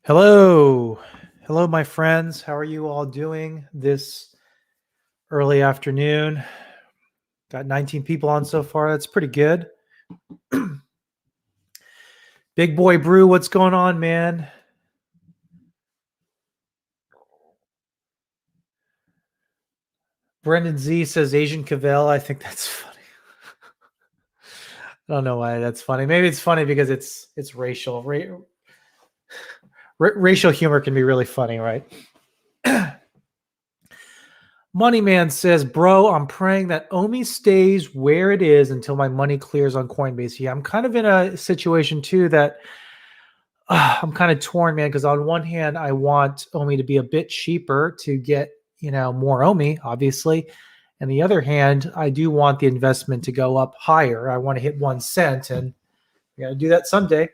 Hello. Hello, my friends. How are you all doing this early afternoon? Got 19 people on so far. That's pretty good. Big Boy Brew, what's going on, man? Brendan Z says Asian Cavell. I think that's funny. I don't know why that's funny. Maybe it's funny because it's racial. Racial humor can be really funny, right? Money Man says, bro, I'm praying that Omi stays where it is until my money clears on Coinbase. Yeah, I'm kind of in a situation too that I'm kind of torn, man, because on one hand, I want Omi to be a bit cheaper to get, more Omi, obviously. And the other hand, I do want the investment to go up higher. I want to hit 1 cent, and we got to do that someday.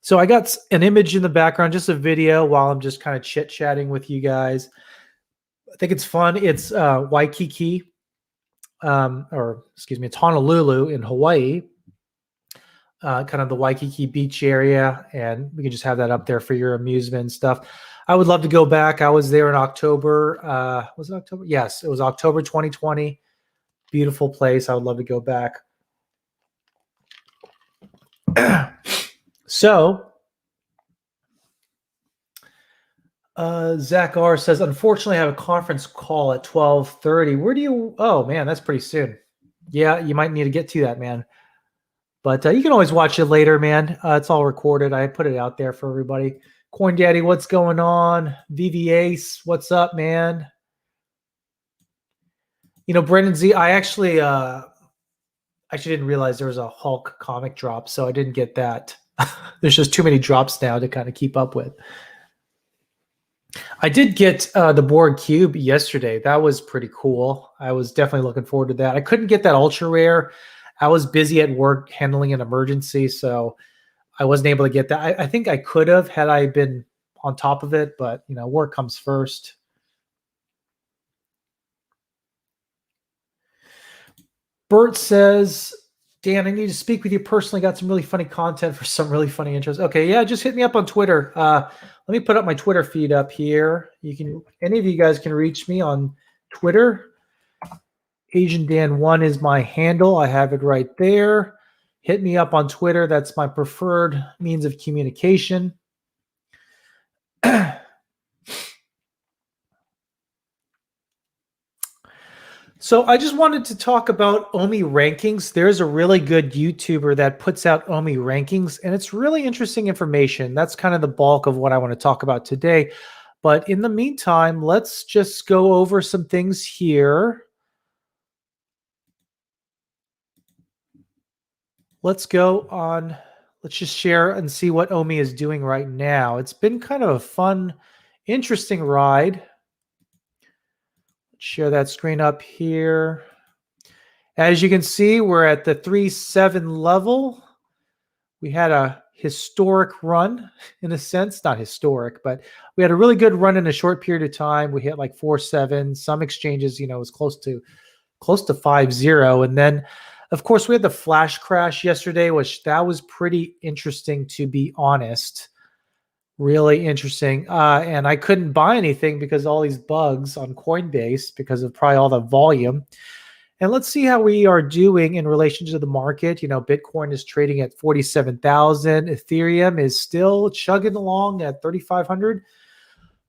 So I got an image in the background, just a video while I'm just kind of chit-chatting with you guys. I think it's fun. It's Waikiki, it's Honolulu in Hawaii. Kind of the Waikiki beach area, and we can just have that up there for your amusement and stuff. I would love to go back. I was there in October. Was it October? Yes, it was October 2020. Beautiful place. I would love to go back. So, Zach R says, unfortunately, I have a conference call at 12:30. Where do you? Oh man, that's pretty soon. Yeah, you might need to get to that, man. But you can always watch it later, man. It's all recorded. I put it out there for everybody. Coin Daddy, what's going on? VV Ace, what's up, man? Brendan Z, I actually didn't realize there was a Hulk comic drop, so I didn't get that. There's just too many drops now to kind of keep up with. I did get the Borg Cube yesterday. That was pretty cool. I was definitely looking forward to that. I couldn't get that ultra rare. I was busy at work handling an emergency, so I wasn't able to get that. I think I could have had I been on top of it, but work comes first. Bert says, Dan, I need to speak with you personally. Got some really funny content for some really funny intros. Okay, yeah, just hit me up on Twitter. Let me put up my Twitter feed up here. Any of you guys can reach me on Twitter. Asian Dan 1 is my handle. I have it right there. Hit me up on Twitter. That's my preferred means of communication. So I just wanted to talk about Omi rankings. There's a really good YouTuber that puts out Omi rankings, and it's really interesting information. That's kind of the bulk of what I want to talk about today. But in the meantime, let's just go over some things here. Let's just share and see what Omi is doing right now. It's been kind of a fun, interesting ride. Let's share that screen up here. As you can see, we're at the 3.7 level. We had a historic run in a sense, not historic, but we had a really good run in a short period of time. We hit like 4.7. Some exchanges, it was close to 5.0. And then, of course, we had the flash crash yesterday, which that was pretty interesting, to be honest. Really interesting. And I couldn't buy anything because all these bugs on Coinbase because of probably all the volume. And let's see how we are doing in relation to the market. Bitcoin is trading at 47,000. Ethereum is still chugging along at 3,500.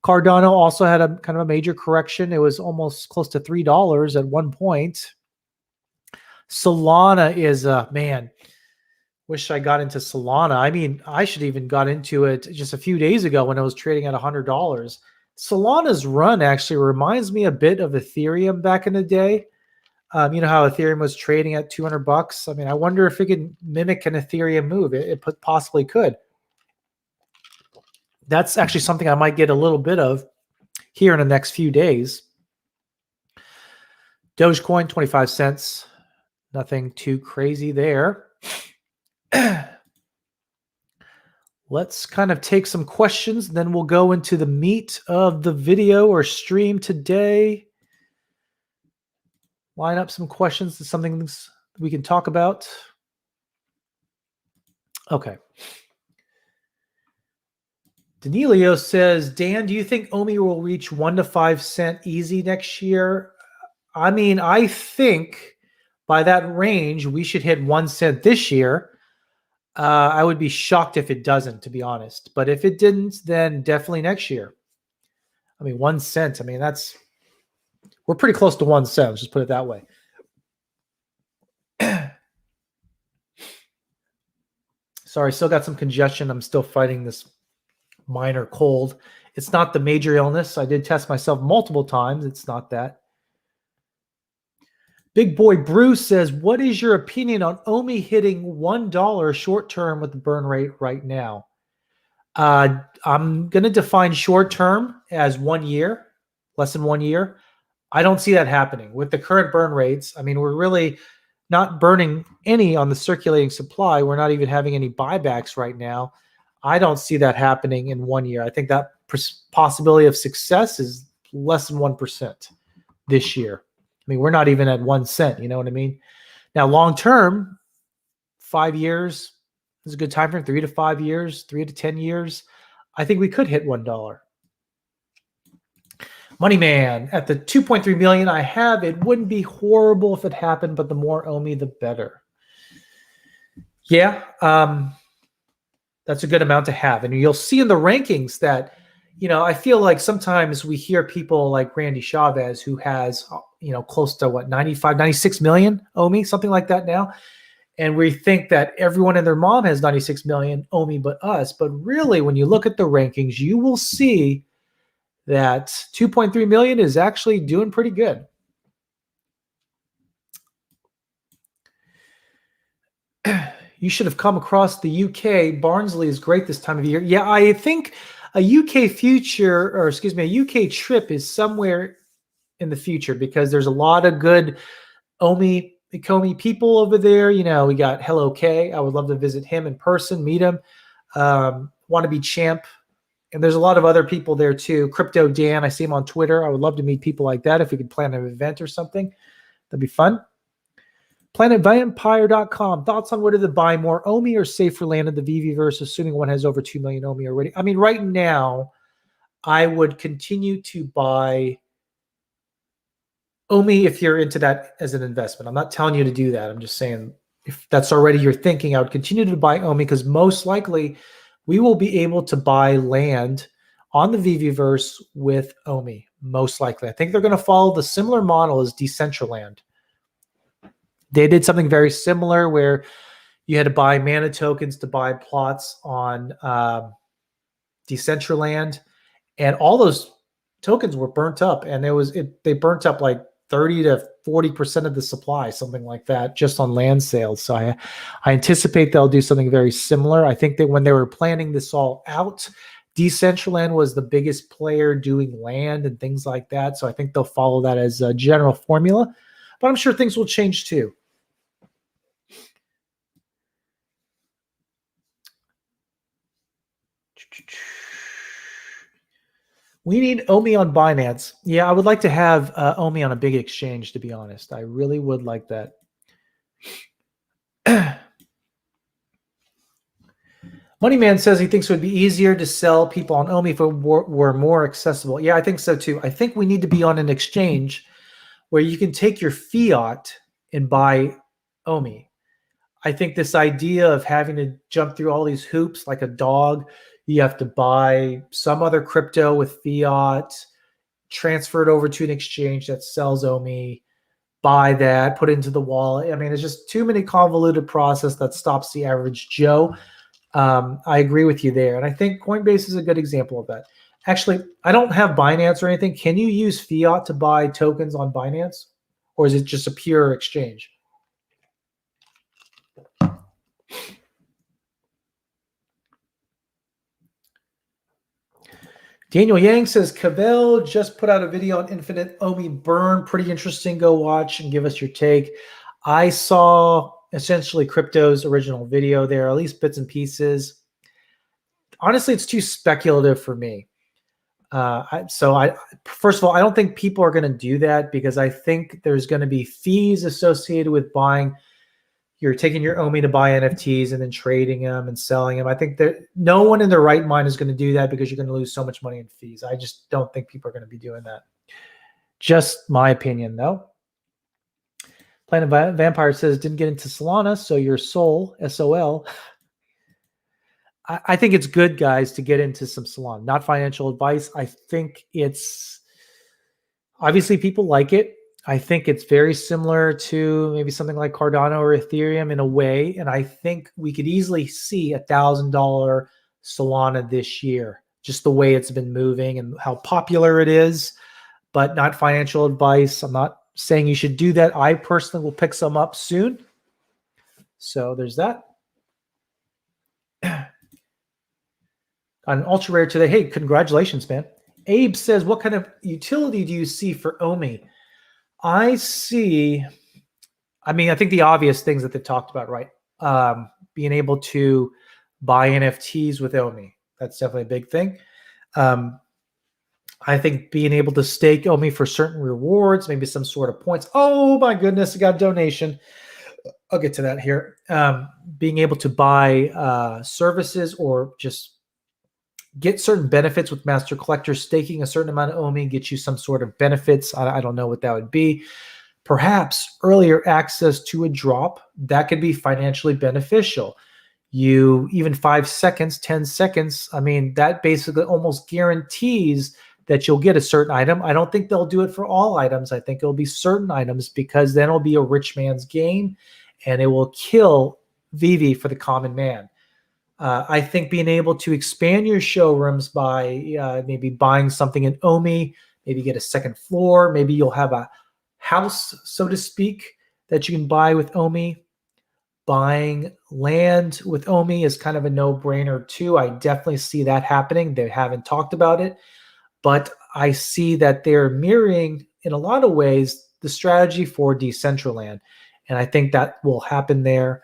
Cardano also had a kind of a major correction. It was almost close to $3 at one point. Solana is man. Wish I got into Solana. I mean, I should even got into it just a few days ago when it was trading at $100. Solana's run actually reminds me a bit of Ethereum back in the day. You know how Ethereum was trading at $200? I mean, I wonder if it can mimic an Ethereum move. It possibly could. That's actually something I might get a little bit of here in the next few days. Dogecoin, 25 cents. Nothing too crazy there. Let's kind of take some questions, then we'll go into the meat of the video or stream today. Line up some questions to something we can talk about. Okay. Danilio says, Dan, do you think Omi will reach 1 to 5 cent easy next year? I mean, I think by that range, we should hit 1 cent this year. I would be shocked if it doesn't, to be honest. But if it didn't, then definitely next year. I mean, 1 cent. I mean, we're pretty close to 1 cent. Let's just put it that way. Sorry, still got some congestion. I'm still fighting this minor cold. It's not the major illness. I did test myself multiple times. It's not that. Big Boy Bruce says, what is your opinion on Omi hitting $1 short term with the burn rate right now? I'm going to define short term as 1 year, less than 1 year. I don't see that happening with the current burn rates. I mean, we're really not burning any on the circulating supply. We're not even having any buybacks right now. I don't see that happening in 1 year. I think that possibility of success is less than 1% this year. I mean, we're not even at 1 cent. You know what I mean? Now, long term, 5 years is a good time frame. 3 to 5 years, 3 to 10 years. I think we could hit $1. Money Man, at the 2.3 million I have, it wouldn't be horrible if it happened, but the more Omi, the better. Yeah, that's a good amount to have. And you'll see in the rankings that, I feel like sometimes we hear people like Randy Chavez, who has, close to 95, 96 million Omi, something like that now. And we think that everyone and their mom has 96 million Omi but us. But really, when you look at the rankings, you will see that 2.3 million is actually doing pretty good. You should have come across the UK. Barnsley is great this time of year. Yeah, I think a UK a UK trip is somewhere in the future because there's a lot of good ecomi people over there. We got Hello K. I would love to visit him in person, meet him. Want to be champ. And there's a lot of other people there too. Crypto Dan, I see him on Twitter. I would love to meet people like that if we could plan an event or something. That'd be fun. PlanetVampire.com. Thoughts on whether to buy more Omi or safer land in the VeVeverse, assuming one has over 2 million Omi already. I mean, right now, I would continue to buy Omi if you're into that as an investment. I'm not telling you to do that. I'm just saying if that's already your thinking, I would continue to buy Omi because most likely we will be able to buy land on the VeVeverse with Omi, most likely. I think they're going to follow the similar model as Decentraland. They did something very similar where you had to buy mana tokens to buy plots on Decentraland, and all those tokens were burnt up, and they burnt up like 30 to 40% of the supply, something like that, just on land sales. So I anticipate they'll do something very similar. I think that when they were planning this all out, Decentraland was the biggest player doing land and things like that. So I think they'll follow that as a general formula, but I'm sure things will change too. We need Omi on Binance. Yeah, I would like to have Omi on a big exchange, to be honest. I really would like that. Moneyman says he thinks it would be easier to sell people on Omi if it were more accessible. Yeah, I think so too. I think we need to be on an exchange where you can take your fiat and buy Omi. I think this idea of having to jump through all these hoops like a dog, you have to buy some other crypto with fiat, transfer it over to an exchange that sells Omi, buy that, put it into the wallet. I mean, it's just too many convoluted process that stops the average Joe. I agree with you there. And I think Coinbase is a good example of that. Actually, I don't have Binance or anything. Can you use fiat to buy tokens on Binance? Or is it just a pure exchange? Daniel Yang says, Cavell just put out a video on Infinite Omi Burn. Pretty interesting. Go watch and give us your take. I saw essentially Crypto's original video there, at least bits and pieces. Honestly, it's too speculative for me. First of all, I don't think people are going to do that because I think there's going to be fees associated with buying you're taking your Omi to buy NFTs and then trading them and selling them. I think that no one in their right mind is going to do that because you're going to lose so much money in fees. I just don't think people are going to be doing that. Just my opinion, though. Planet Vampire says, didn't get into Solana, so your soul, SOL. I think it's good, guys, to get into some Solana. Not financial advice. I think it's, obviously people like it. I think it's very similar to maybe something like Cardano or Ethereum in a way. And I think we could easily see $1,000 Solana this year, just the way it's been moving and how popular it is, but not financial advice. I'm not saying you should do that. I personally will pick some up soon. So there's that. On ultra rare today. Hey, congratulations, man. Abe says, what kind of utility do you see for Omi? I see, I think the obvious things that they've talked about, right? Being able to buy NFTs with Omi. That's definitely a big thing. I think being able to stake Omi for certain rewards, maybe some sort of points. Oh my goodness, I got a donation. I'll get to that here. Being able to buy services or just get certain benefits with master collectors, staking a certain amount of Omi, get you some sort of benefits. I don't know what that would be. Perhaps earlier access to a drop, that could be financially beneficial. You, even 5 seconds, 10 seconds, that basically almost guarantees that you'll get a certain item. I don't think they'll do it for all items. I think it'll be certain items because then it'll be a rich man's game and it will kill veve for the common man. I think being able to expand your showrooms by maybe buying something in Omi, maybe get a second floor, maybe you'll have a house, so to speak, that you can buy with Omi. Buying land with Omi is kind of a no-brainer too. I definitely see that happening. They haven't talked about it, but I see that they're mirroring, in a lot of ways, the strategy for Decentraland, and I think that will happen there.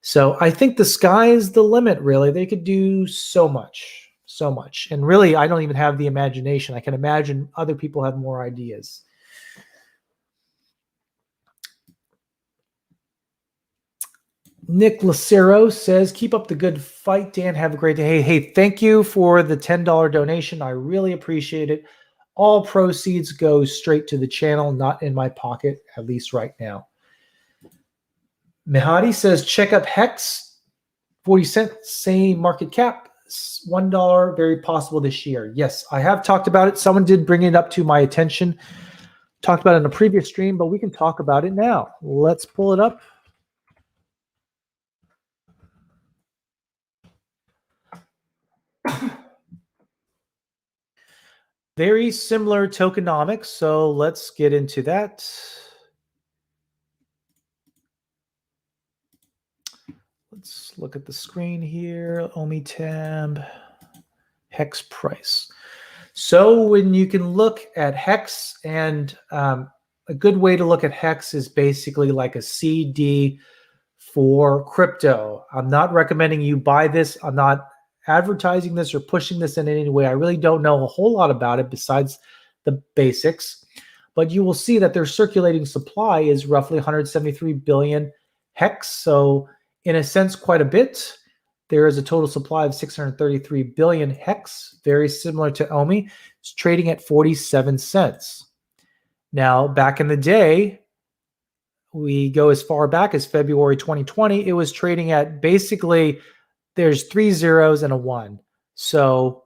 So I think the sky is the limit, really. They could do so much, so much. And really, I don't even have the imagination. I can imagine other people have more ideas. Nick Lucero says, keep up the good fight, Dan. Have a great day. Hey, thank you for the $10 donation. I really appreciate it. All proceeds go straight to the channel, not in my pocket, at least right now. Mehadi says, check up Hex, 40 cents, same market cap, $1, very possible this year. Yes, I have talked about it. Someone did bring it up to my attention. Talked about it in a previous stream, but we can talk about it now. Let's pull it up. Very similar tokenomics, so let's get into that. Let's look at the screen here. Omi tab, Hex price. So when you can look at Hex, and a good way to look at Hex is basically like a CD for crypto. I'm not recommending you buy this. I'm not advertising this or pushing this in any way. I really don't know a whole lot about it besides the basics, but you will see that their circulating supply is roughly 173 billion Hex. So in a sense, quite a bit. There is a total supply of 633 billion Hex, very similar to Omi. It's trading at 47 cents. Now, back in the day, we go as far back as February 2020, it was trading at basically, there's 3 zeros and a 1. So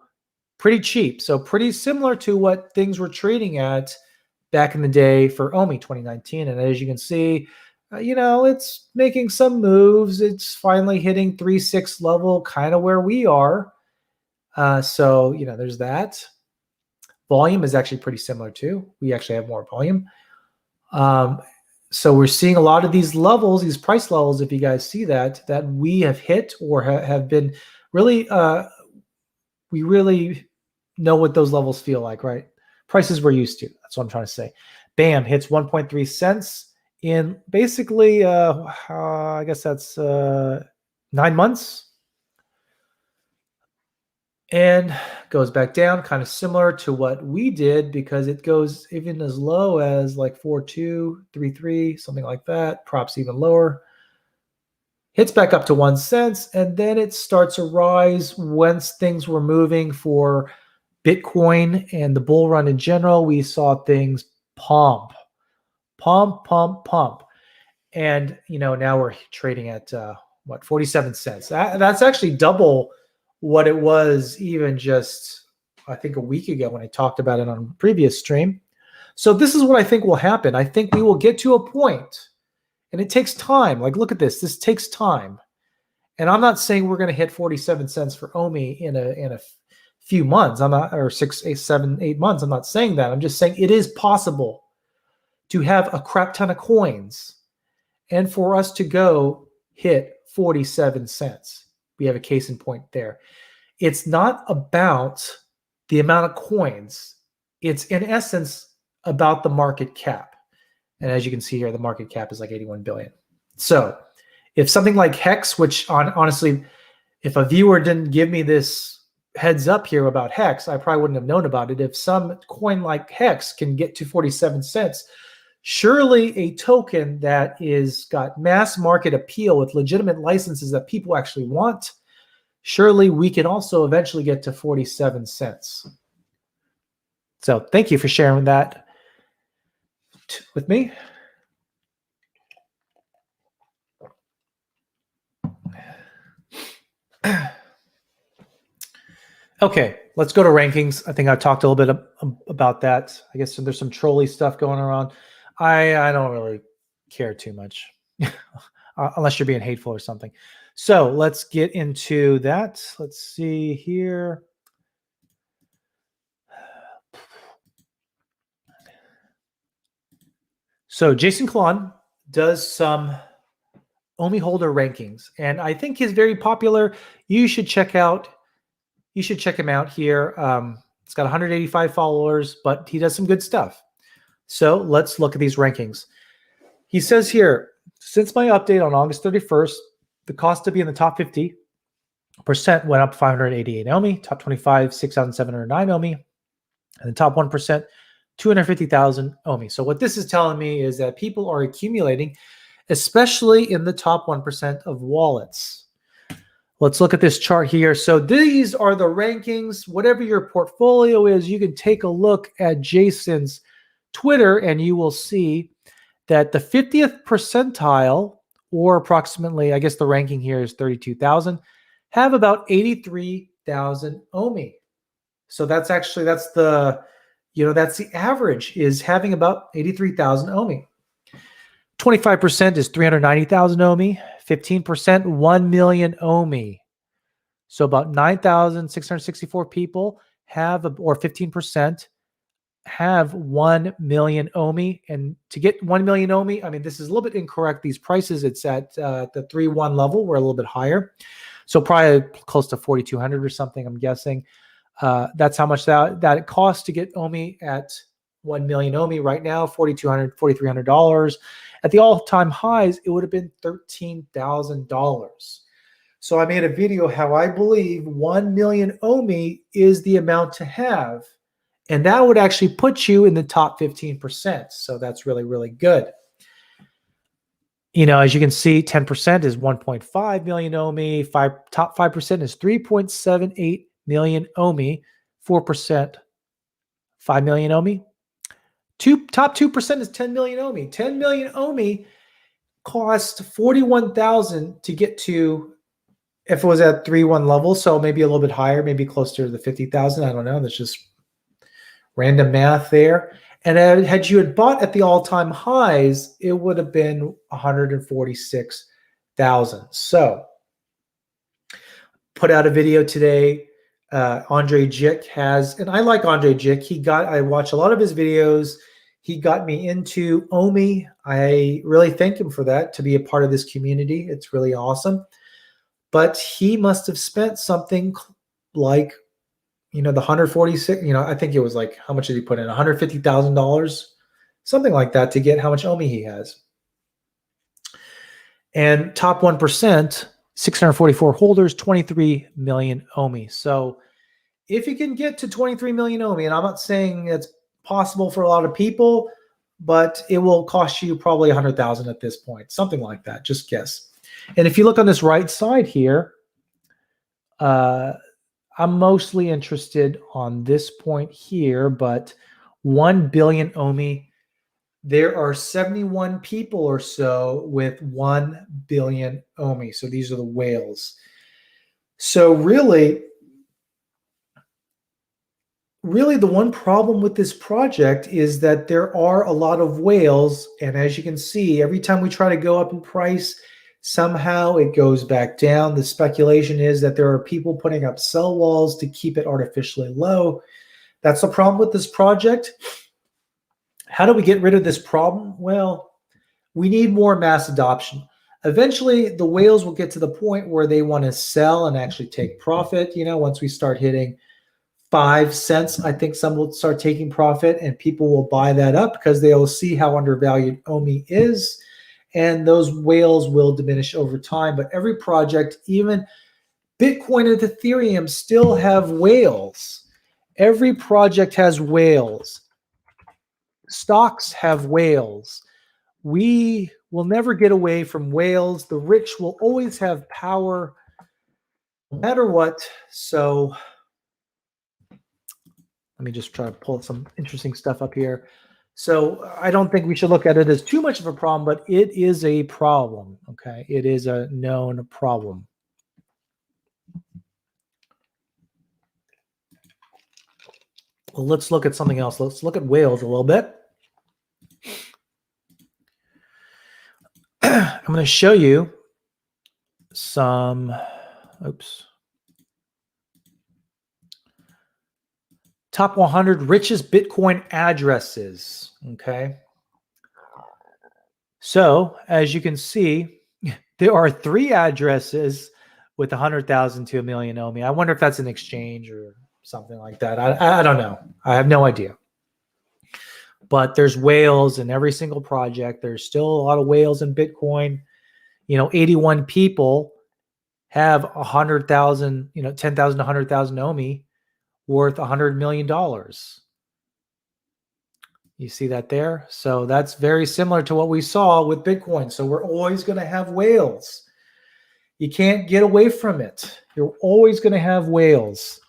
pretty cheap. So pretty similar to what things were trading at back in the day for Omi 2019. And as you can see, it's making some moves. It's finally hitting 3.6 level, kind of where we are. So, there's that. Volume is actually pretty similar too. We actually have more volume. So we're seeing a lot of these levels, these price levels, if you guys see that we have hit or have been really, we really know what those levels feel like, right? Prices we're used to. That's what I'm trying to say. Bam, hits 1.3 cents in basically, I guess that's 9 months. And goes back down, kind of similar to what we did, because it goes even as low as like 4.2, 3.3, something like that. Props even lower. hits back up to 1 cent, and then it starts a rise once things were moving for Bitcoin and the bull run in general. We saw things pump. And, now we're trading at, 47 cents. That's actually double what it was even just, I think, a week ago when I talked about it on a previous stream. So this is what I think will happen. I think we will get to a point, and it takes time. Like, look at this. This takes time. And I'm not saying we're going to hit 47 cents for Omi in a few months. I'm not, or 6, 8, 7, 8 months. I'm not saying that. I'm just saying it is possible to have a crap ton of coins and for us to go hit 47 cents. We have a case in point there. It's not about the amount of coins. It's in essence about the market cap. And as you can see here, the market cap is like 81 billion. So if something like Hex, which honestly, if a viewer didn't give me this heads up here about Hex, I probably wouldn't have known about it. If some coin like Hex can get to 47 cents, surely a token that is got mass market appeal with legitimate licenses that people actually want, surely we can also eventually get to 47 cents. So thank you for sharing that with me. Okay, let's go to rankings. I think I talked a little bit about that. I guess there's some trolley stuff going around. I don't really care too much, unless you're being hateful or something. So let's get into that. Let's see here. So Jason Klon does some Omi holder rankings, and I think he's very popular. You should check him out here. He's got 185 followers, but he does some good stuff. So let's look at these rankings. He says here, since my update on August 31st, the cost to be in the top 50% went up 588 Omi, top 25, 6,709 Omi, and the top 1%, 250,000 Omi. So what this is telling me is that people are accumulating, especially in the top 1% of wallets. Let's look at this chart here. So these are the rankings. Whatever your portfolio is, you can take a look at Jason's Twitter and you will see that the 50th percentile, or approximately, I guess the ranking here is 32,000, have about 83,000 Omi. So that's the average, is having about 83,000 Omi. 25% is 390,000 Omi, 15%, 1 million Omi. So about 9,664 people have, or 15%, have 1 million Omi. And to get 1 million Omi, I mean, this is a little bit incorrect. These prices, it's at the 3-1 level. We're a little bit higher. So probably close to 4,200 or something, I'm guessing. That's how much that it costs to get Omi at 1 million Omi right now, $4,200, $4,300. At the all-time highs, it would have been $13,000. So I made a video how I believe 1 million Omi is the amount to have. And that would actually put you in the top 15%. So that's really, really good. As you can see, 10% is 1.5 million Omi. Top 5% is 3.78 million Omi. 4%, 5 million Omi. Top 2% is 10 million Omi. 10 million Omi cost 41,000 to get to, if it was at 3-1 level. So maybe a little bit higher, maybe closer to the 50,000. I don't know. That's just random math there. And had you bought at the all-time highs, it would have been 146,000. So put out a video today. Andre Jick has, and I like Andre Jick. I watch a lot of his videos. He got me into Omi. I really thank him for that, to be a part of this community. It's really awesome. But he must have spent something like, the 146, I think it was like, how much did he put in? $150,000, something like that, to get how much Omi he has. And top 1%, 644 holders, 23 million Omi. So if you can get to 23 million Omi, and I'm not saying it's possible for a lot of people, but it will cost you probably 100,000 at this point, something like that. Just guess. And if you look on this right side here, I'm mostly interested on this point here, but 1 billion Omi, there are 71 people or so with 1 billion Omi. So these are the whales. So really the one problem with this project is that there are a lot of whales. And as you can see, every time we try to go up in price, somehow it goes back down. The speculation is that there are people putting up sell walls to keep it artificially low. That's the problem with this project. How do we get rid of this problem? Well, we need more mass adoption. Eventually, the whales will get to the point where they want to sell and actually take profit. Once we start hitting 5 cents, I think some will start taking profit and people will buy that up because they will see how undervalued Omi is. And those whales will diminish over time. But every project, even Bitcoin and Ethereum, still have whales. Every project has whales. Stocks have whales. We will never get away from whales. The rich will always have power no matter what. So let me just try to pull some interesting stuff up here. So I don't think we should look at it as too much of a problem, but it is a problem, okay? It is a known problem. Well, let's look at something else. Let's look at whales a little bit. I'm going to show you some, top 100 richest Bitcoin addresses, okay? So, as you can see, there are 3 addresses with 100,000 to 1 million Omi. I wonder if that's an exchange or something like that. I don't know. I have no idea. But there's whales in every single project. There's still a lot of whales in Bitcoin. 81 people have 100,000, 10,000 to 100,000 Omi worth $100 million. You see that there? So that's very similar to what we saw with Bitcoin. So we're always going to have whales. You can't get away from it. You're always going to have whales.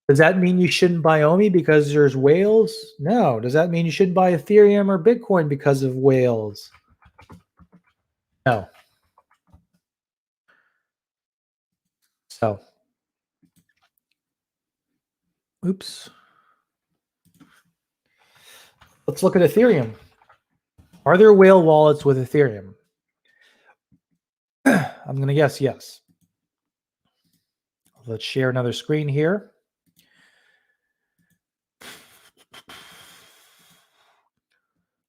Does that mean you shouldn't buy Omi because there's whales? No. Does that mean you shouldn't buy Ethereum or Bitcoin because of whales? No. So, let's look at Ethereum. Are there whale wallets with Ethereum? I'm going to guess yes. Let's share another screen here.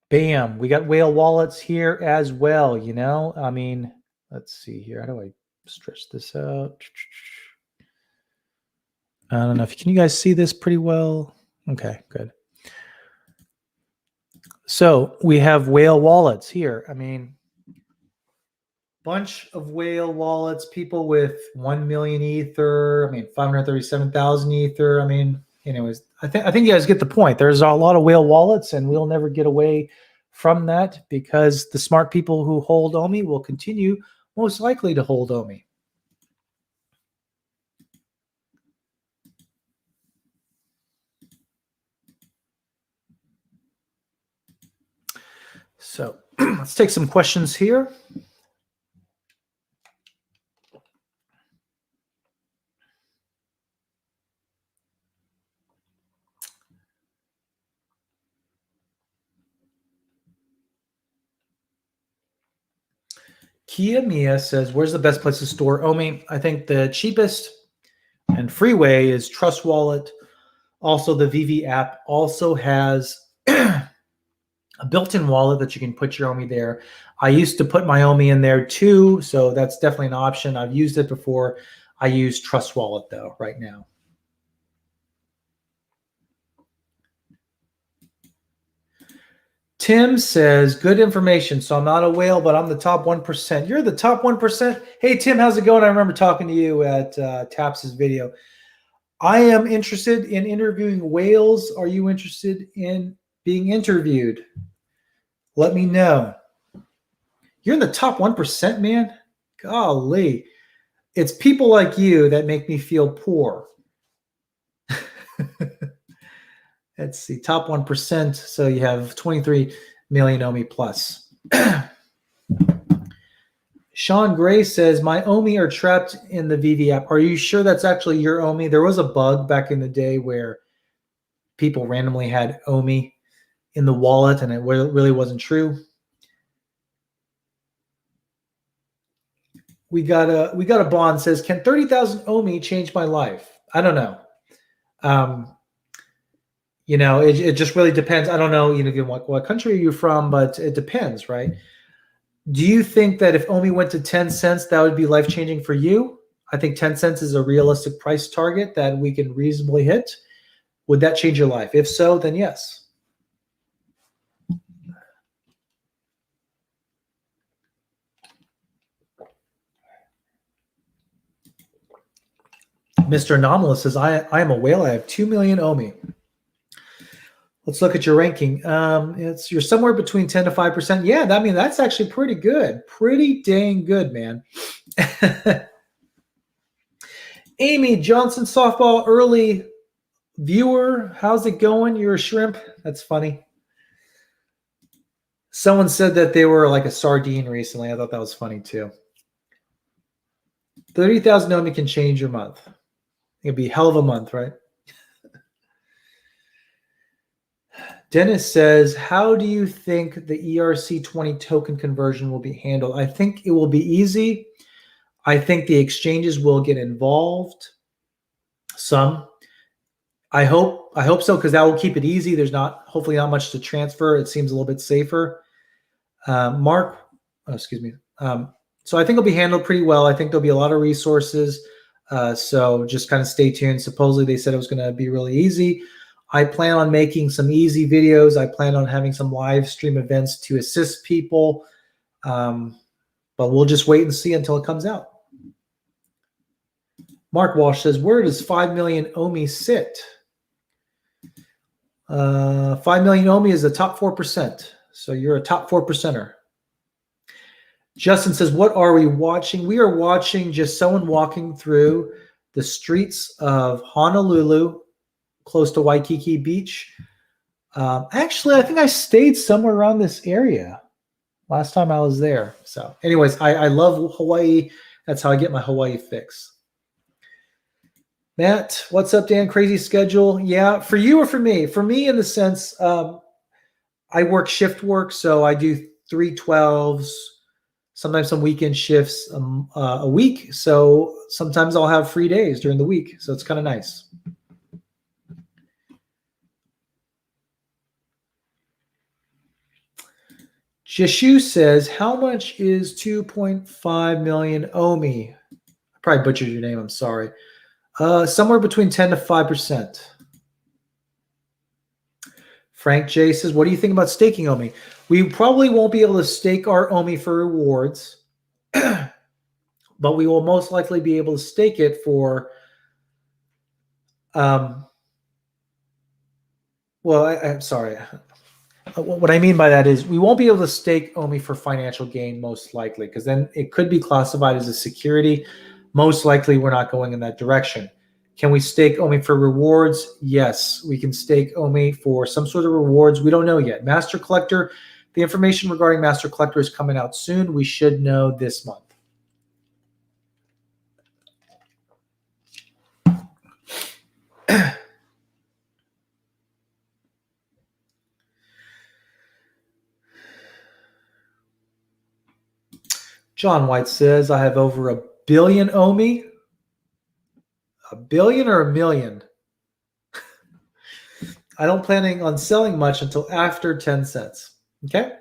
Bam, we got whale wallets here as well, I mean, let's see here. How do I stretch this out? I don't know if can you guys see this pretty well? Okay, good. So we have whale wallets here. I mean, bunch of whale wallets, people with 1 million Ether, 537,000 Ether. Anyways, I think you guys get the point. There's a lot of whale wallets, and we'll never get away from that because the smart people who hold Omi will continue most likely to hold Omi. So let's take some questions here. Kia Mia says, where's the best place to store Omi? I think the cheapest and free way is Trust Wallet. Also, the veve app also has a built-in wallet that you can put your Omi there. I used to put my Omi in there too, so that's definitely an option. I've used it before. I use Trust Wallet though right now. Tim says, good information. So I'm not a whale, but I'm the top 1%. You're the top 1%. Hey, Tim, how's it going? I remember talking to you at Taps's video. I am interested in interviewing whales. Are you interested in being interviewed? Let me know. You're in the top 1%, man. Golly. It's people like you that make me feel poor. Let's see, top 1%. So you have 23 million Omi plus. Sean Gray says, my Omi are trapped in the veve app. Are you sure that's actually your Omi? There was a bug back in the day where people randomly had Omi in the wallet and it really wasn't true. We got a bond says, can 30,000 Omi change my life? I don't know. It just really depends. I don't know, what country are you from, but it depends, right? Do you think that if Omi went to 10 cents, that would be life-changing for you? I think 10 cents is a realistic price target that we can reasonably hit. Would that change your life? If so, then yes. Mr. Anomalous says, I am a whale. I have 2 million Omi. Let's look at your ranking. You're somewhere between 10 to 5%. Yeah, that's actually pretty good. Pretty dang good, man. Amy Johnson, softball early viewer. How's it going? You're a shrimp. That's funny. Someone said that they were like a sardine recently. I thought that was funny too. 30,000 Omi can change your month. It'd be a hell of a month, right? Dennis says, how do you think the ERC20 token conversion will be handled? I think it will be easy. I think the exchanges will get involved. Some. I hope so, because that will keep it easy. There's hopefully not much to transfer. It seems a little bit safer. So I think it'll be handled pretty well. I think there'll be a lot of resources. So just kind of stay tuned. Supposedly they said it was going to be really easy. I plan on making some easy videos. I plan on having some live stream events to assist people. But we'll just wait and see until it comes out. Mark Walsh says, where does 5 million Omi sit? 5 million Omi is the top 4%. So you're a top 4%er. Justin says, what are we watching? We are watching just someone walking through the streets of Honolulu, close to Waikiki Beach. Actually, I think I stayed somewhere around this area last time I was there. So anyways, I love Hawaii. That's how I get my Hawaii fix. Matt, what's up, Dan? Crazy schedule. Yeah, for you or for me? For me, in the sense, I work shift work, so I do 3/12s, sometimes some weekend shifts a week. So sometimes I'll have free days during the week. So it's kind of nice. Jishu says, how much is 2.5 million Omi? I probably butchered your name. I'm sorry. Somewhere between 10 to 5%. Frank J says, what do you think about staking Omi? We probably won't be able to stake our Omi for rewards, but we will most likely be able to stake it for, I'm sorry. What I mean by that is we won't be able to stake Omi for financial gain, most likely, because then it could be classified as a security. Most likely, we're not going in that direction. Can we stake Omi for rewards? Yes, we can stake Omi for some sort of rewards. We don't know yet. Master Collector, the information regarding Master Collector is coming out soon. We should know this month. John White says, I have over 1 billion Omi. 1 billion or 1 million? I don't planning on selling much until after 10 cents. Okay?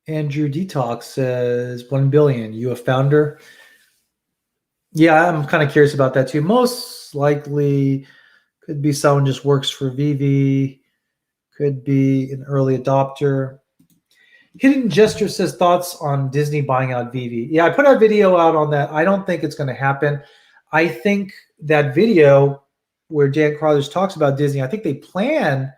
Andrew Detox says 1 billion. You a founder? Yeah, I'm kind of curious about that too. Most likely could be someone just works for veve, could be an early adopter. Hidden Gesture says thoughts on Disney buying out veve. Yeah, I put a video out on that. I don't think it's going to happen. I think that video where Dan Carruthers talks about Disney, I think they plan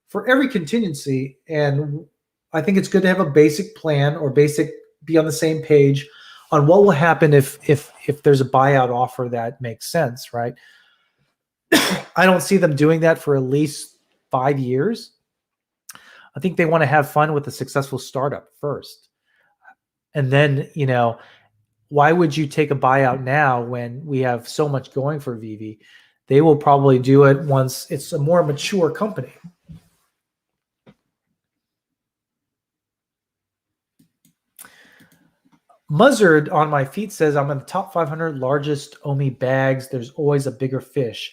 for every contingency, and I think it's good to have a basic plan or be on the same page on what will happen if there's a buyout offer that makes sense, right? I don't see them doing that for at least 5 years. I think they want to have fun with a successful startup first. And then, why would you take a buyout now when we have so much going for veve? They will probably do it once it's a more mature company. Muzzard on my feet says, I'm in the top 500 largest Omi bags. There's always a bigger fish.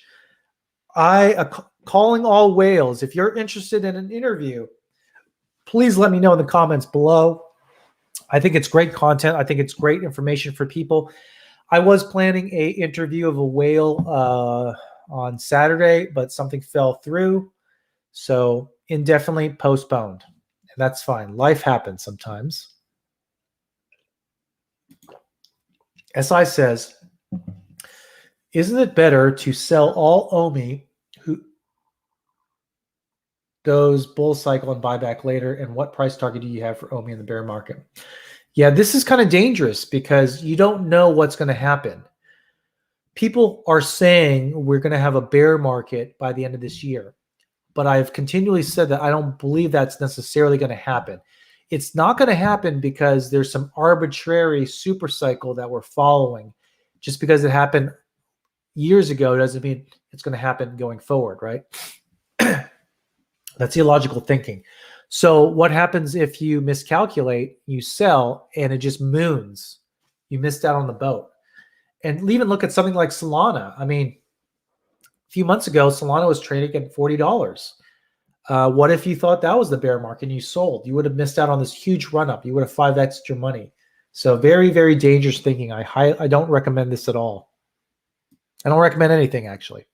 Calling all whales. If you're interested in an interview, please let me know in the comments below. I think it's great content. I think it's great information for people. I was planning a interview of a whale on Saturday, but something fell through. So indefinitely postponed. And that's fine. Life happens sometimes. SI says, isn't it better to sell all Omi who goes bull cycle and buy back later? And what price target do you have for Omi in the bear market? Yeah, this is kind of dangerous because you don't know what's going to happen. People are saying we're going to have a bear market by the end of this year, but I've continually said that I don't believe that's necessarily going to happen. It's not going to happen because there's some arbitrary super cycle that we're following. Just because it happened years ago doesn't mean it's going to happen going forward, right? That's illogical thinking. So what happens if you miscalculate, you sell, and it just moons? You missed out on the boat. And even look at something like Solana. I mean, a few months ago, Solana was trading at $40. What if you thought that was the bear market and you sold? You would have missed out on this huge run-up. You would have 5x'd your money. So very, very dangerous thinking. I don't recommend this at all. I don't recommend anything, actually.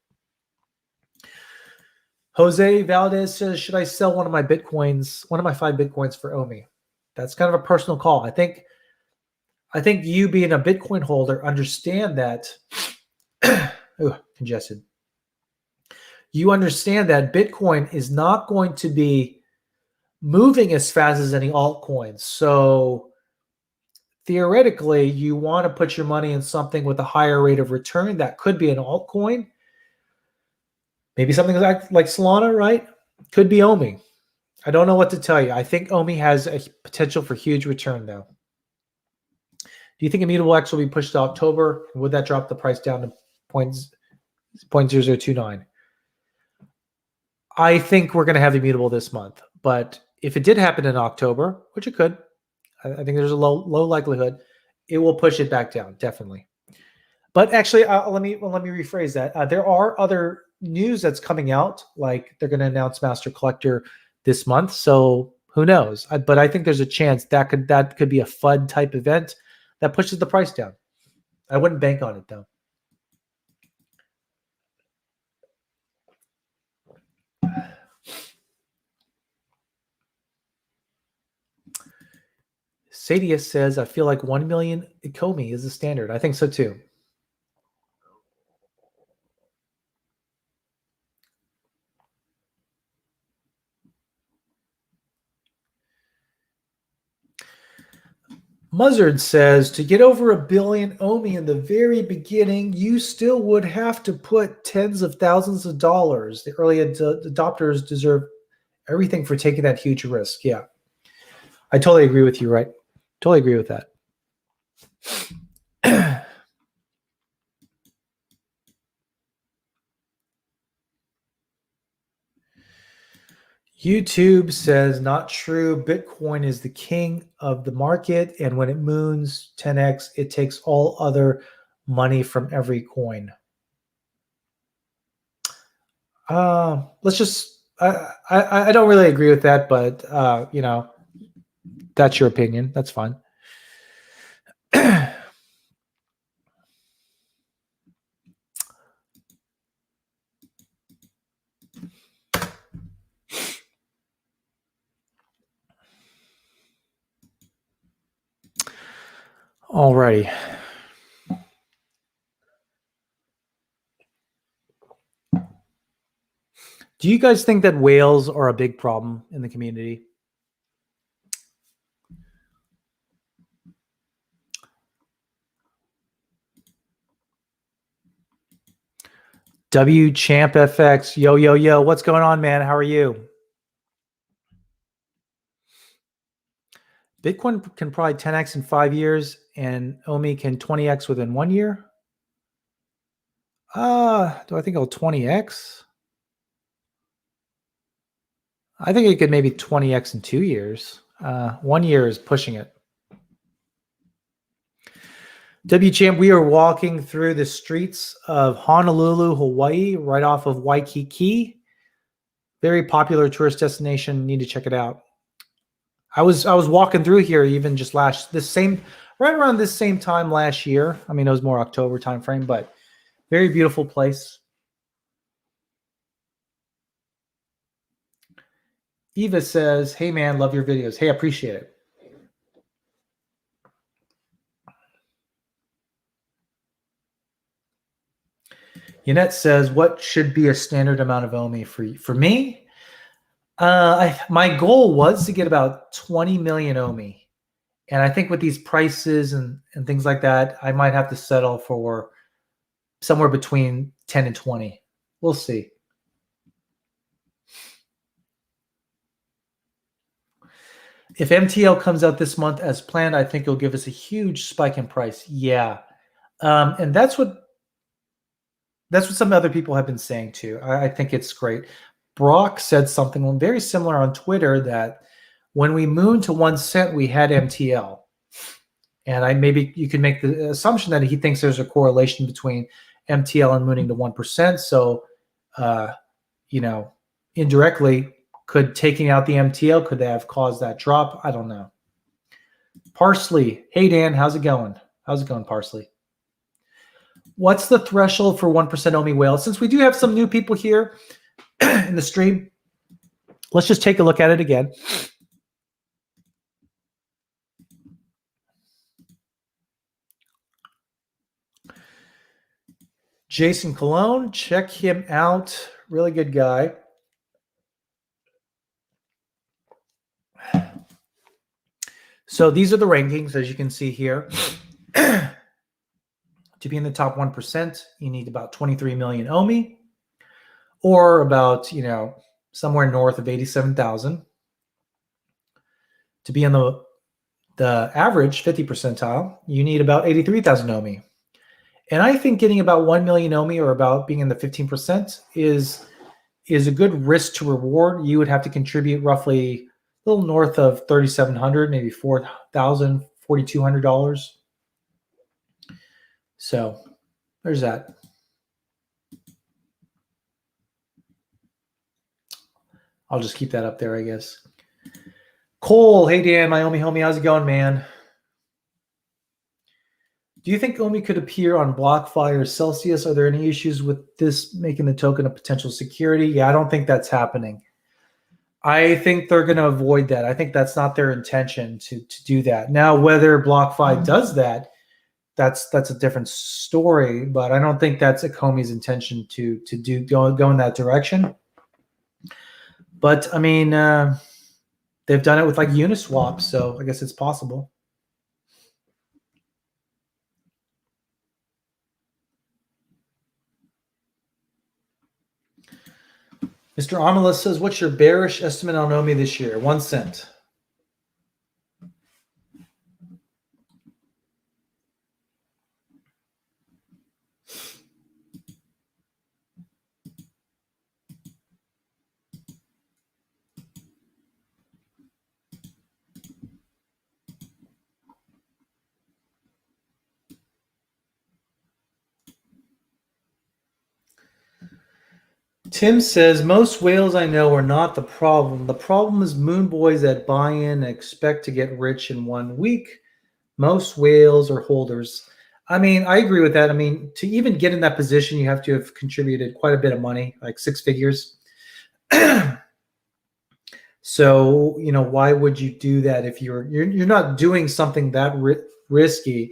Jose Valdez says, should I sell one of my 5 Bitcoins for Omi? That's kind of a personal call. I think you being a Bitcoin holder understand that congested. You understand that Bitcoin is not going to be moving as fast as any altcoins. So theoretically, you want to put your money in something with a higher rate of return. That could be an altcoin. Maybe something like Solana, right? Could be Omi. I don't know what to tell you. I think Omi has a potential for huge return, though. Do you think Immutable X will be pushed to October? Would that drop the price down to 0.0029? I think we're going to have Immutable this month. But if it did happen in October, which it could, I think there's a low likelihood, it will push it back down, definitely. But actually, let me rephrase that. There are other news that's coming out, like they're going to announce Master Collector this month. So who knows? But I think there's a chance that could be a FUD type event that pushes the price down. I wouldn't bank on it, though. Sadius says, I feel like 1 million ecomi is the standard. I think so, too. Muzzard says, to get over 1 billion Omi in the very beginning, you still would have to put tens of thousands of dollars. The early adopters deserve everything for taking that huge risk. Yeah. I totally agree with you, right? Totally agree with that. YouTube says, not true. Bitcoin is the king of the market. And when it moons 10x, it takes all other money from every coin. Let's just, I don't really agree with that, but, that's your opinion. That's fine. Alrighty. Do you guys think that whales are a big problem in the community? W Champ FX, yo, yo, yo. What's going on, man? How are you? Bitcoin can probably 10x in 5 years, and Omi can 20x within 1 year. Do I think it'll 20x? I think it could maybe 20x in 2 years. 1 year is pushing it. W Champ, we are walking through the streets of Honolulu, Hawaii, right off of Waikiki. Very popular tourist destination. Need to check it out. I was walking through here even just right around this same time last year. I mean, it was more October timeframe, but very beautiful place. Eva says, "Hey man, love your videos." Hey, appreciate it. Yannette says, "What should be a standard amount of Omi for me?" My goal was to get about 20 million Omi. And I think with these prices and things like that, I might have to settle for somewhere between 10 and 20. We'll see. If MTL comes out this month as planned, I think it'll give us a huge spike in price. Yeah. And that's what some other people have been saying too. I think it's great. Brock said something very similar on Twitter that when we mooned to 1 cent, we had MTL. And maybe you can make the assumption that he thinks there's a correlation between MTL and mooning to 1%. So, indirectly, could taking out the MTL, could they have caused that drop? I don't know. Parsley. Hey, Dan, how's it going? How's it going, Parsley? What's the threshold for 1% Omi whale? Since we do have some new people here in the stream, let's just take a look at it again. Jason Cologne, check him out. Really good guy. So these are the rankings, as you can see here. To be in the top 1%, you need about 23 million Omi, or about, somewhere north of 87,000. To be in the average 50 percentile, you need about 83,000 Omi. And I think getting about 1 million Omi, or about being in the 15%, is a good risk to reward. You would have to contribute roughly a little north of $3,700, maybe $4,000, $4,200. So there's that. I'll just keep that up there, I guess. Cole, hey Dan, my Omi homie, how's it going, man? Do you think Omi could appear on BlockFi or Celsius? Are there any issues with this making the token a potential security? Yeah, I don't think that's happening. I think they're going to avoid that. I think that's not their intention to do that. Now, whether BlockFi does that, that's a different story. But I don't think that's ecomi's intention to go in that direction. But I mean, they've done it with like Uniswap, so I guess it's possible. Mr. Amalus says, "What's your bearish estimate on Omi this year?" 1 cent. Tim says, "Most whales I know are not the problem. The problem is moon boys that buy in and expect to get rich in 1 week. Most whales are holders." I mean, I agree with that. I mean, to even get in that position, you have to have contributed quite a bit of money, like 6 figures. So, why would you do that if you're not doing something that risky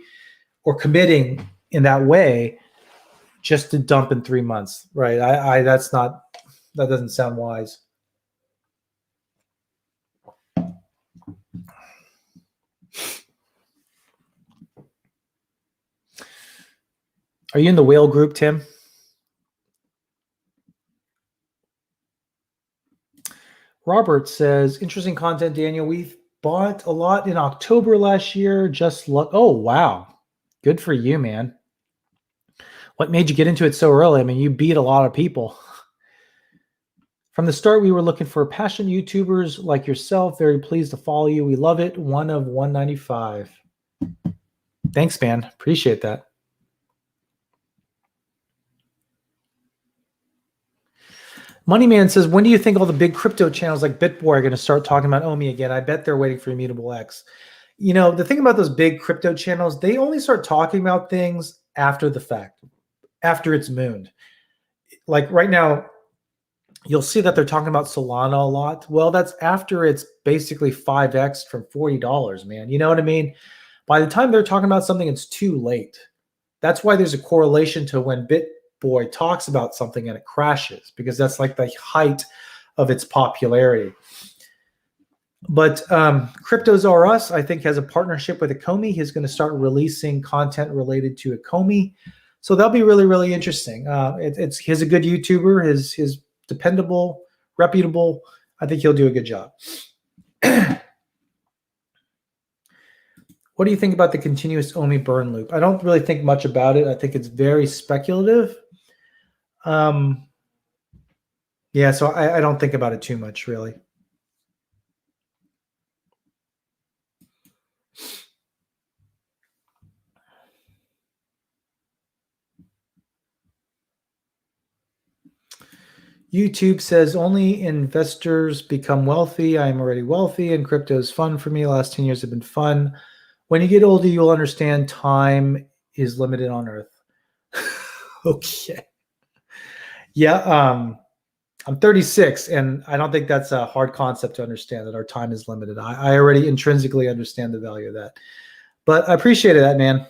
or committing in that way just to dump in 3 months, right? That doesn't sound wise. Are you in the whale group, Tim? Robert says, interesting content, Daniel. We've bought a lot in October last year. Just luck. Oh, wow. Good for you, man. What made you get into it so early? I mean, you beat a lot of people. From the start, we were looking for passionate YouTubers like yourself. Very pleased to follow you. We love it. One of 195. Thanks, man. Appreciate that. Moneyman says, when do you think all the big crypto channels like BitBoy are going to start talking about Omi again? I bet they're waiting for Immutable X. You know, the thing about those big crypto channels, they only start talking about things after the fact, after it's mooned. Like right now, you'll see that they're talking about Solana a lot. Well, that's after it's basically 5x from $40, man. You know what I mean? By the time they're talking about something, it's too late. That's why there's a correlation to when BitBoy talks about something and it crashes, because that's like the height of its popularity. But Cryptos R Us, I think, has a partnership with ecomi. He's going to start releasing content related to ecomi. So that'll be really, really interesting. He's a good YouTuber. His dependable, reputable. I think he'll do a good job. What do you think about the continuous Omi burn loop? I don't really think much about it. I think it's very speculative. Yeah, so I don't think about it too much, really. YouTube says only investors become wealthy. I am already wealthy and crypto is fun for me. The last 10 years have been fun. When you get older, you'll understand time is limited on Earth. Okay. Yeah, I'm 36, and I don't think that's a hard concept to understand, that our time is limited. I already intrinsically understand the value of that. But I appreciate that, man.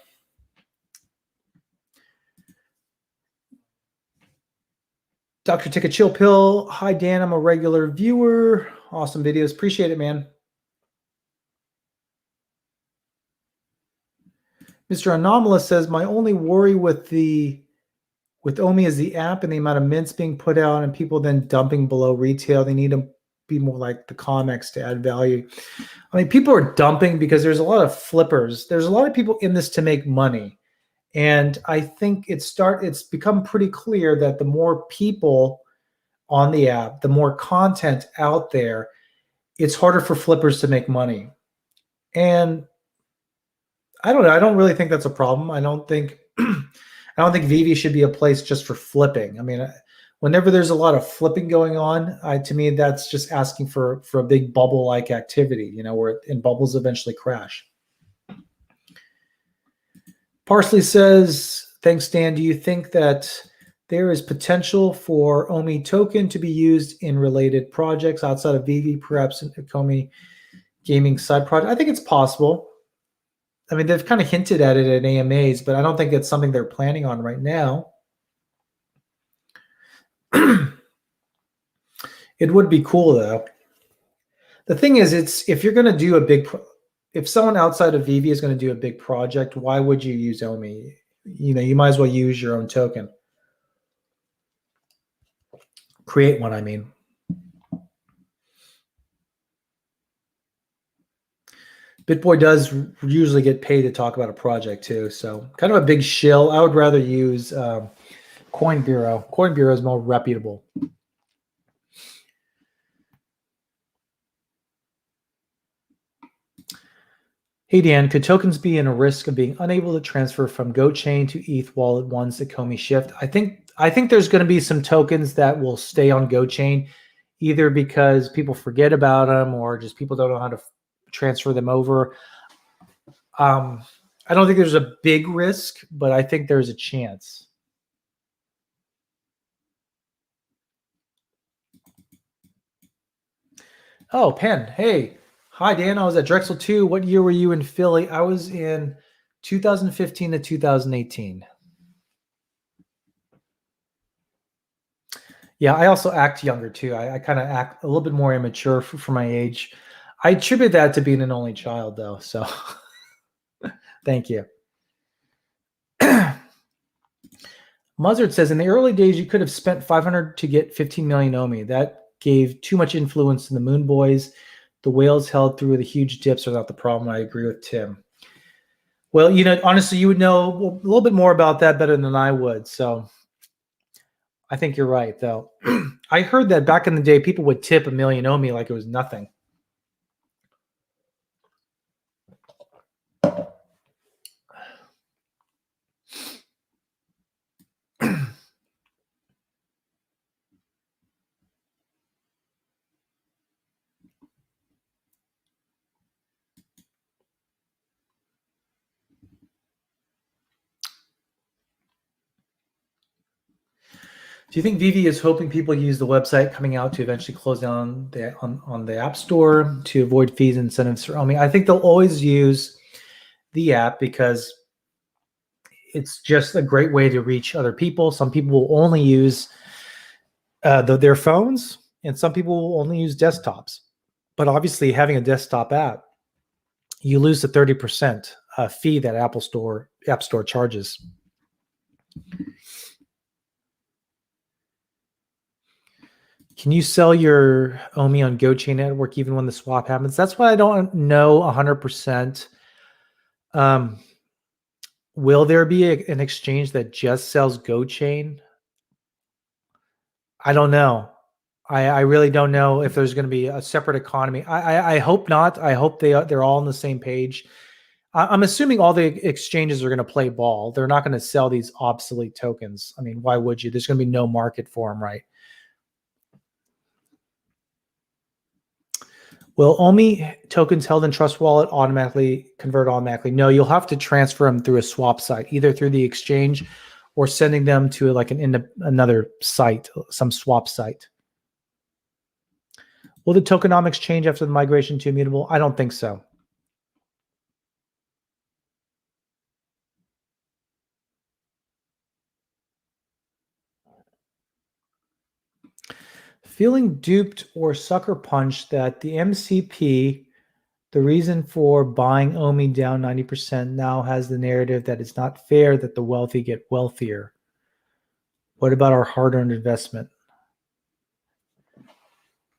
Dr. Take a Chill Pill. Hi, Dan. I'm a regular viewer. Awesome videos. Appreciate it, man. Mr. Anomalous says, my only worry with Omi is the app and the amount of mints being put out and people then dumping below retail. They need to be more like the COMEX to add value. I mean, people are dumping because there's a lot of flippers. There's a lot of people in this to make money. And I think it's become pretty clear that the more people on the app, the more content out there, it's harder for flippers to make money. And I don't know. I don't really think that's a problem. I don't think veve should be a place just for flipping. I mean, whenever there's a lot of flipping going on, to me, that's just asking for a big bubble-like activity, where bubbles eventually crash. Parsley says, thanks, Dan. Do you think that there is potential for Omi token to be used in related projects outside of veve, perhaps an ecomi gaming side project? I think it's possible. I mean, they've kind of hinted at it at AMAs, but I don't think it's something they're planning on right now. It would be cool, though. The thing is, if you're going to do if someone outside of veve is going to do a big project, why would you use Omi? You might as well use your own token. Create one, I mean. BitBoy does usually get paid to talk about a project too, so kind of a big shill. I would rather use Coin Bureau. Coin Bureau is more reputable. Hey Dan, could tokens be in a risk of being unable to transfer from GoChain to ETH wallet once ecomi shift? I think there's going to be some tokens that will stay on GoChain, either because people forget about them or just people don't know how to transfer them over. I don't think there's a big risk, but I think there's a chance. Oh, Penn. Hey. Hi, Dan. I was at Drexel too. What year were you in Philly? I was in 2015 to 2018. Yeah, I also act younger too. I kind of act a little bit more immature for my age. I attribute that to being an only child, though. So thank you. Muzzard says in the early days, you could have spent 500 to get 15 million Omi. That gave too much influence to the Moon Boys. The whales held through the huge dips are not the problem. I agree with Tim. Well, honestly, you would know a little bit more about that better than I would. So I think you're right, though. I heard that back in the day, people would tip a million Omi like it was nothing. Do you think Vivi is hoping people use the website coming out to eventually close down on the App Store to avoid fees and incentives for Omi? I think they'll always use the app because it's just a great way to reach other people. Some people will only use their phones, and some people will only use desktops. But obviously, having a desktop app, you lose the 30% fee that App Store charges. Can you sell your Omi on GoChain Network even when the swap happens? That's what I don't know 100%. Will there be an exchange that just sells GoChain? I don't know. I really don't know if there's going to be a separate economy. I hope not. I hope they're all on the same page. I'm assuming all the exchanges are going to play ball. They're not going to sell these obsolete tokens. I mean, why would you? There's going to be no market for them, right? Will Omi tokens held in Trust Wallet automatically convert automatically? No, you'll have to transfer them through a swap site, either through the exchange or sending them to like another site, some swap site. Will the tokenomics change after the migration to immutable? I don't think so. Feeling duped or sucker punched that the MCP, the reason for buying Omi down 90%, now has the narrative that it's not fair that the wealthy get wealthier. What about our hard-earned investment?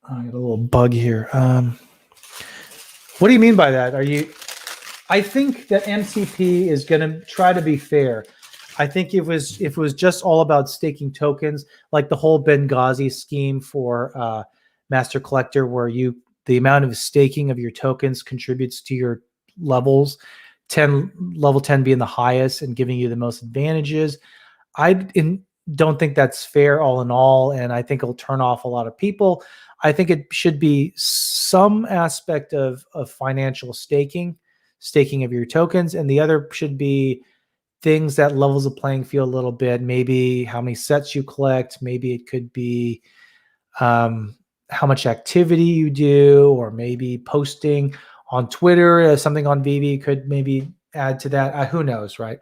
I got a little bug here. What do you mean by that? I think that MCP is going to try to be fair. I think if it was just all about staking tokens, like the whole Benghazi scheme for Master Collector, where the amount of staking of your tokens contributes to your levels, level 10 being the highest and giving you the most advantages. Don't think that's fair all in all, and I think it'll turn off a lot of people. I think it should be some aspect of financial staking of your tokens, and the other should be things that levels the playing field a little bit. Maybe how many sets you collect. Maybe it could be how much activity you do, or maybe posting on Twitter. Something on veve could maybe add to that. Who knows, right?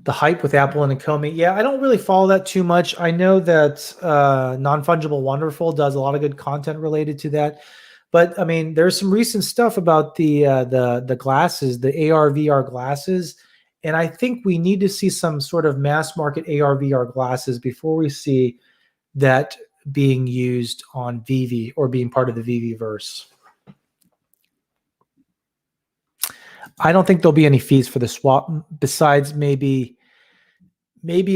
The hype with Apple and ecomi. Yeah, I don't really follow that too much. I know that Non-Fungible Wonderful does a lot of good content related to that. But I mean, there's some recent stuff about the glasses, the AR VR glasses, and I think we need to see some sort of mass market AR VR glasses before we see that being used on veve or being part of the veve verse. I don't think there'll be any fees for the swap besides maybe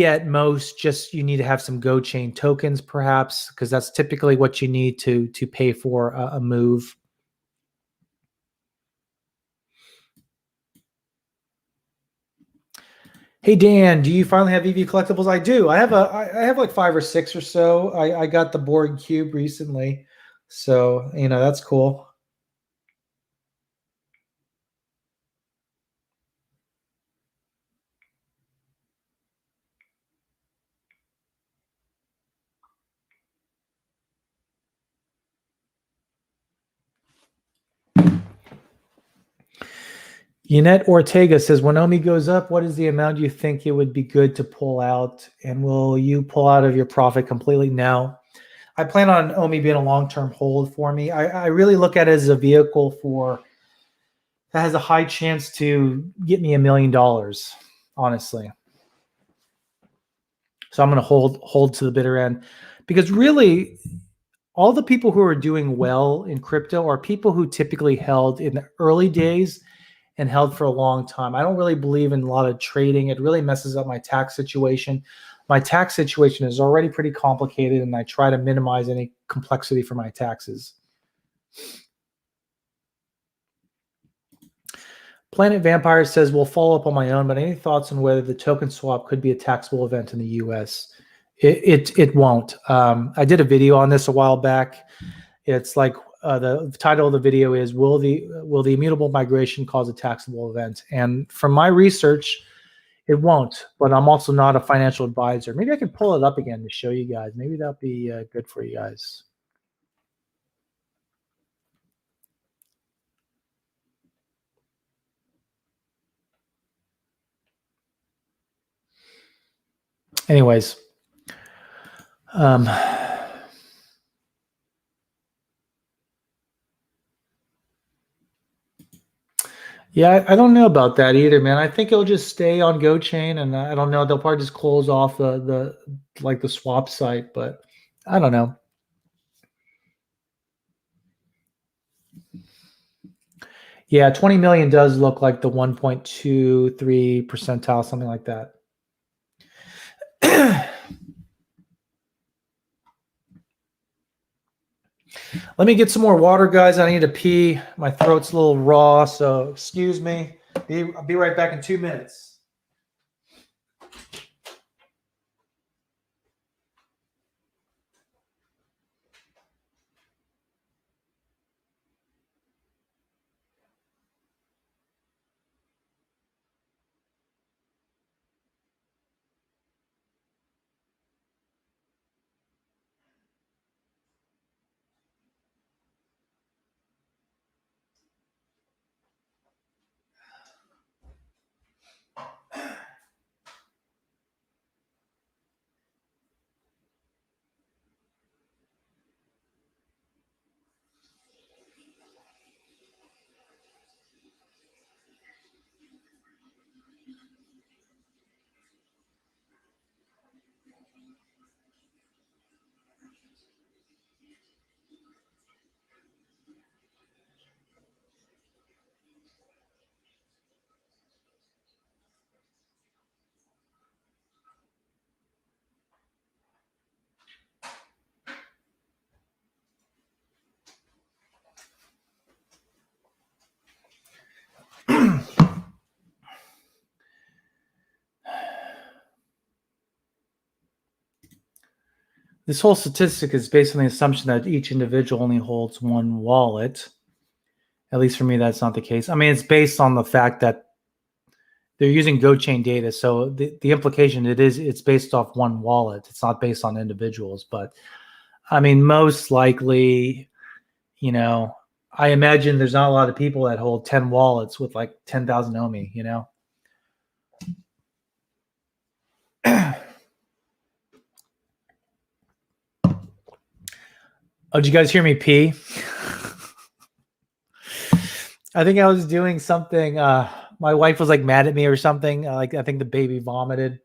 at most just you need to have some GoChain tokens perhaps, because that's typically what you need to pay for a move. Hey Dan, do you finally have EV collectibles? I do. I have like 5 or 6 or so. I got the Borg Cube recently, so that's cool. Yannette Ortega says, when Omi goes up, what is the amount you think it would be good to pull out? And will you pull out of your profit completely? No. I plan on Omi being a long-term hold for me. I really look at it as a vehicle that has a high chance to get me $1 million, honestly. So I'm going to hold to the bitter end, because really all the people who are doing well in crypto are people who typically held in the early days and held for a long time. I don't really believe in a lot of trading. It really messes up my tax situation. My tax situation is already pretty complicated, and I try to minimize any complexity for my taxes. Planet Vampire says, we'll follow up on my own, but any thoughts on whether the token swap could be a taxable event in the US? It won't. I did a video on this a while back. It's like the title of the video is, will the immutable migration cause a taxable event? And from my research, it won't, but I'm also not a financial advisor. Maybe I can pull it up again to show you guys. Maybe that'll be good for you guys. Anyways, yeah, I don't know about that either, man. I think it'll just stay on GoChain, and I don't know. They'll probably just close off the swap site, but I don't know. Yeah, 20 million does look like the 1.23 percentile, something like that. Let me get some more water, guys. I need to pee. My throat's a little raw, so excuse me. I'll be right back in 2 minutes. This whole statistic is based on the assumption that each individual only holds one wallet. At least for me, that's not the case. I mean, it's based on the fact that they're using GoChain data. So the implication it's based off one wallet. It's not based on individuals. But I mean, most likely, I imagine there's not a lot of people that hold 10 wallets with like 10,000 Omi, Oh, did you guys hear me pee? I think I was doing something. My wife was like mad at me or something. I think the baby vomited,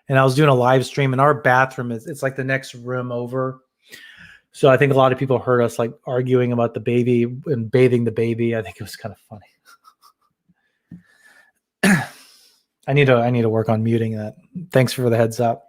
and I was doing a live stream. And our bathroom it's like the next room over. So I think a lot of people heard us like arguing about the baby and bathing the baby. I think it was kind of funny. I need to work on muting that. Thanks for the heads up.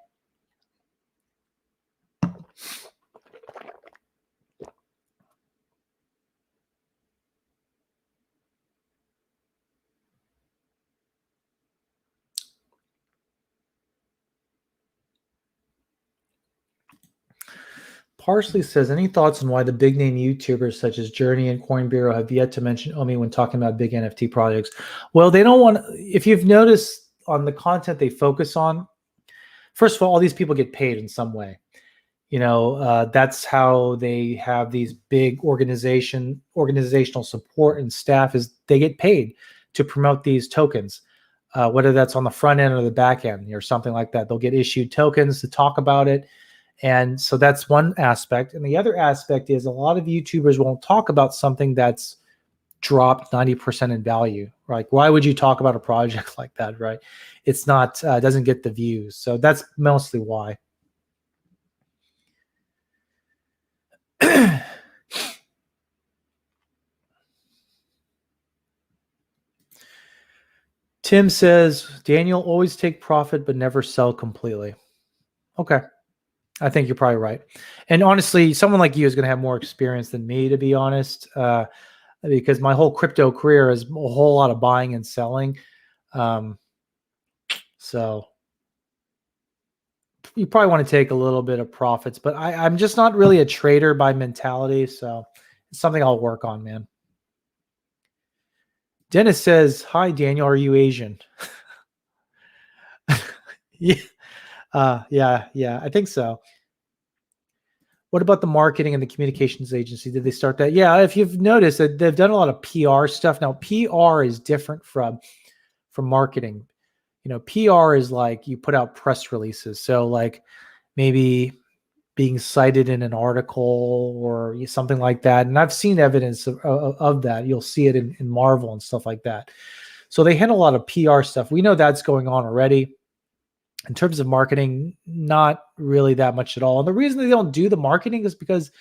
Parsley says, any thoughts on why the big name YouTubers such as Journey and Coin Bureau have yet to mention Omi when talking about big NFT projects? Well, they don't want, if you've noticed on the content they focus on, first of all these people get paid in some way. That's how they have these big organizational support and staff, is they get paid. to promote these tokens, whether that's on the front end or the back end or something like that. They'll get issued tokens to talk about it. And so that's one aspect. And the other aspect is a lot of YouTubers won't talk about something that's dropped 90% in value. Like, why would you talk about a project like that, right? It's not, doesn't get the views. So that's mostly why. Tim says, Daniel, always take profit, but never sell completely. Okay. I think you're probably right. And honestly, someone like you is going to have more experience than me, to be honest, because my whole crypto career is a whole lot of buying and selling. So you probably want to take a little bit of profits, but I'm just not really a trader by mentality. So it's something I'll work on, man. Dennis says, hi, Daniel, are you Asian? Yeah. Yeah, I think so. What about the marketing and the communications agency? Did they start that? Yeah, if you've noticed that they've done a lot of PR stuff. Now, PR is different from marketing. You know, PR is like you put out press releases. So like maybe being cited in an article or something like that. And I've seen evidence of that. You'll see it in Marvel and stuff like that. So they handle a lot of PR stuff. We know that's going on already. In terms of marketing, not really that much at all. And the reason they don't do the marketing is because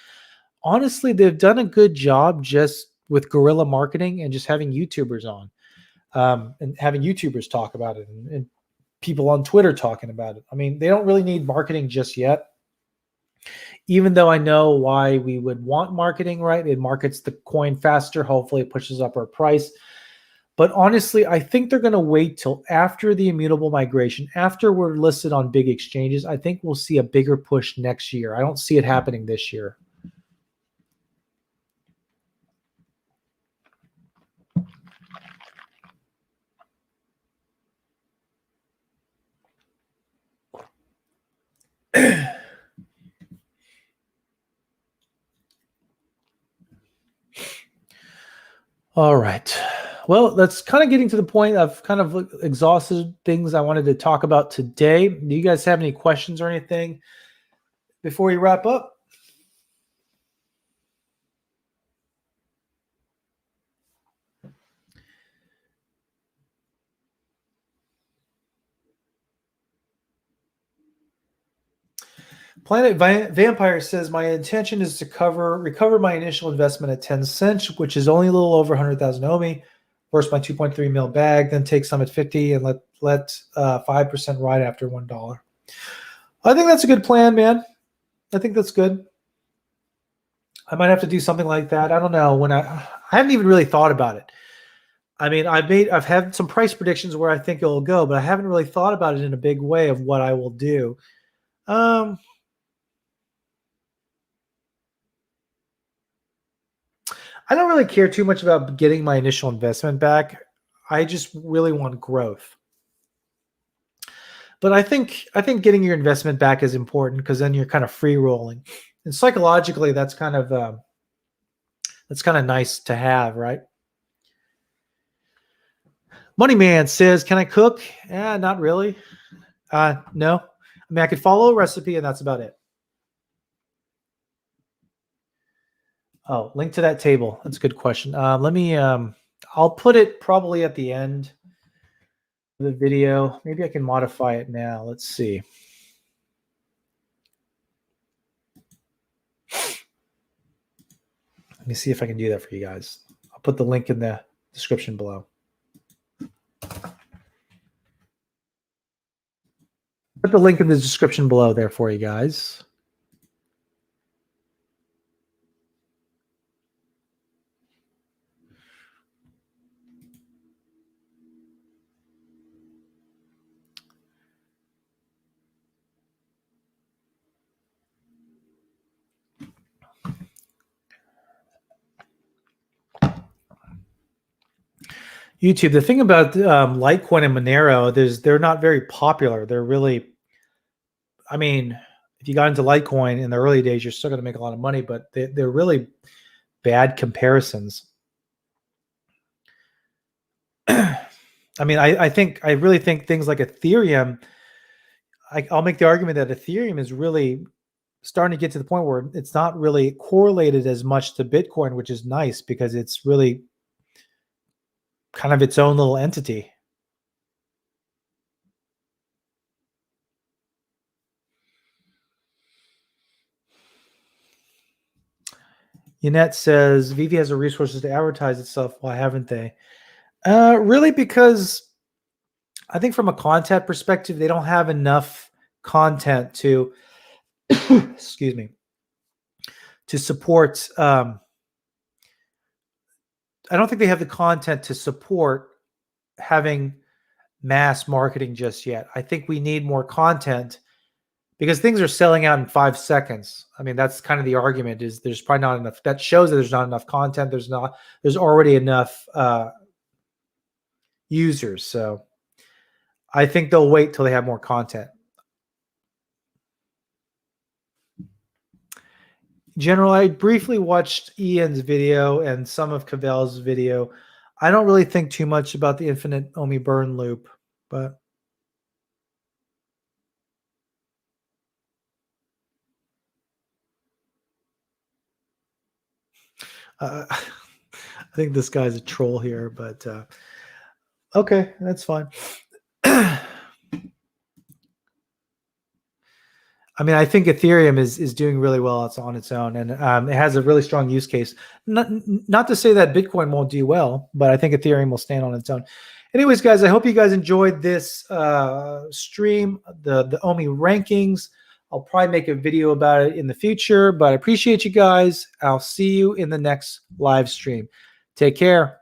honestly, they've done a good job just with guerrilla marketing and just having YouTubers on and having YouTubers talk about it and people on Twitter talking about it. I mean, they don't really need marketing just yet. Even though I know why we would want marketing, right? It markets the coin faster. Hopefully it pushes up our price. But honestly, I think they're going to wait till after the immutable migration, after we're listed on big exchanges. I think we'll see a bigger push next year. I don't see it happening this year. All right. Well, that's kind of getting to the point. I've kind of exhausted things I wanted to talk about today. Do you guys have any questions or anything before we wrap up? Planet Vampire says, my intention is to recover my initial investment at 10 cents, which is only a little over 100,000 Omi, versus my 2.3 mil bag, then take some at 50 and let 5% ride after $1. I think that's a good plan, man. I think that's good. I might have to do something like that. I don't know. When I haven't even really thought about it. I mean, I've had some price predictions where I think it'll go, but I haven't really thought about it in a big way of what I will do. I don't really care too much about getting my initial investment back. I just really want growth. But I think getting your investment back is important because then you're kind of free rolling, and psychologically, that's kind of nice to have, right? Money Man says, "Can I cook?" Not really. No. I mean, I could follow a recipe, and that's about it. Oh, link to that table. That's a good question. Let me. I'll put it probably at the end of the video. Maybe I can modify it now. Let's see. Let me see if I can do that for you guys. I'll put the link in the description below. Put the link in the description below there for you guys. YouTube. The thing about Litecoin and Monero, they're not very popular. They're really, I mean, if you got into Litecoin in the early days, you're still going to make a lot of money, but they're really bad comparisons. I mean, I really think things like Ethereum, I'll make the argument that Ethereum is really starting to get to the point where it's not really correlated as much to Bitcoin, which is nice because it's really kind of its own little entity. Yannette says Vivi has the resources to advertise itself. Why haven't they? Really, because I think from a content perspective, they don't have enough content to, excuse me, to support. I don't think they have the content to support having mass marketing just yet. I think we need more content because things are selling out in 5 seconds. I mean, that's kind of the argument is there's probably not enough. That shows that there's not enough content. There's already enough users. So I think they'll wait till they have more content. General, I briefly watched Ian's video and some of Cavell's video. I don't really think too much about the infinite Omi burn loop, but I think this guy's a troll here, but okay, that's fine. I mean, I think Ethereum is doing really well. It's on its own, and it has a really strong use case. Not to say that Bitcoin won't do well, but I think Ethereum will stand on its own. Anyways, guys, I hope you guys enjoyed this stream, the Omi rankings. I'll probably make a video about it in the future, but I appreciate you guys. I'll see you in the next live stream. Take care.